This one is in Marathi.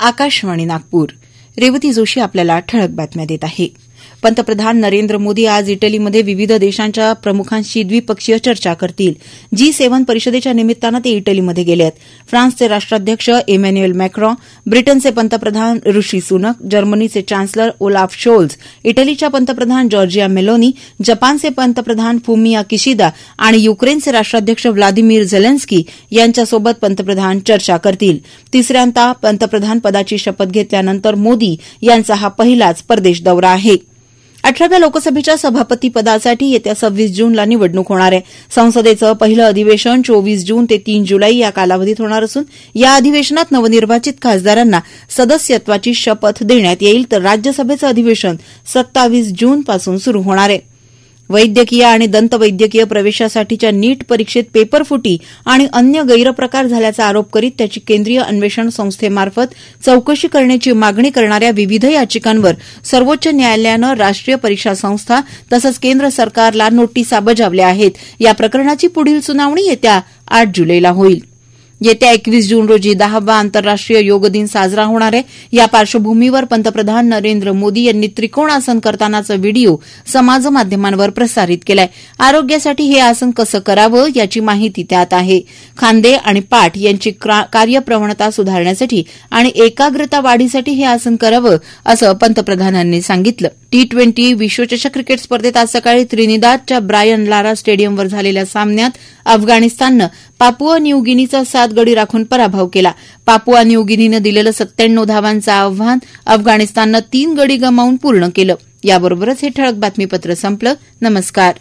आकाशवाणी नागपूर. रेवती जोशी आपल्याला ठळक बातम्या देत आहे. पंतप्रधान नरेंद्र मोदी आज इटलीमध्ये विविध देशांच्या प्रमुखांशी द्विपक्षीय चर्चा करतील. G7 परिषदेच्या निमित्तानं ते इटलीमध्ये गेले आहेत. फ्रान्सचे राष्ट्राध्यक्ष इमॅन्युएल मॅक्रॉन, ब्रिटनचे पंतप्रधान ऋषी सुनक, जर्मनीचे चान्सलर ओलाफ शोल्झ, इटलीच्या पंतप्रधान जॉर्जिया मेलोनी, जपानचे पंतप्रधान फुमिया किशिदा आणि युक्रेनचे राष्ट्राध्यक्ष व्लादिमीर झेलेन्स्की यांच्यासोबत पंतप्रधान चर्चा करतील. तिसऱ्यांदा पंतप्रधान पदाची शपथ घेतल्यानंतर मोदी यांचा हा पहिलाच परदेश दौरा आहे. 18व्या लोकसभेच्या सभापतीपदासाठी येत्या 26 जूनला निवडणूक होणार आहे. संसदेचं पहिलं अधिवेशन 24 जून ते 3 जुलै या कालावधीत होणार असून या अधिवेशनात नवनिर्वाचित खासदारांना सदस्यत्वाची शपथ देण्यात येईल, तर राज्यसभेचं अधिवेशन 27 जूनपासून सुरू होणार आहे. वैद्यकीय आणि दंतवैद्यकीय प्रवेशासाठीच्या नीट परीक्षेत पेपरफुटी आणि अन्य गैरप्रकार झाल्याचा आरोप करीत त्याची केंद्रीय अन्वेषण संस्थेमार्फत चौकशी करण्याची मागणी करणाऱ्या विविध याचिकांवर सर्वोच्च न्यायालयानं राष्ट्रीय परीक्षा संस्था तसंच केंद्र सरकारला नोटिसा बजावल्या आहेत. या प्रकरणाची पुढील सुनावणी येत्या 8 जुलैला होईल. येत्या 21 जून रोजी 10वा आंतरराष्ट्रीय योग दिन साजरा होणार आहे. या पार्श्वभूमीवर पंतप्रधान नरेंद्र मोदी यांनी त्रिकोणासन करतानाचा व्हिडिओ समाजमाध्यमांवर प्रसारित केलाय. आरोग्यासाठी हे आसन कसं करावं याची माहिती त्यात आहे. खांदे आणि पाठ यांची कार्यप्रवणता सुधारण्यासाठी आणि एकाग्रता वाढीसाठी हे आसन करावं असं पंतप्रधानांनी सांगितलं. T20 विश्वचषक क्रिकेट स्पर्धेत आज सकाळी त्रिनिदादच्या ब्रायन लारा स्टेडियमवर झालेल्या सामन्यात अफगाणिस्ताननं पापुआ न्यू गिनीचा 7 गडी राखून पराभव केला. पापुआ न्यू गिनीनं दिलेलं 97 धावांचं आव्हान अफगाणिस्ताननं 3 गडी गमावून पूर्ण केलं. याबरोबरच हे ठळक बातमीपत्र संपलं. नमस्कार.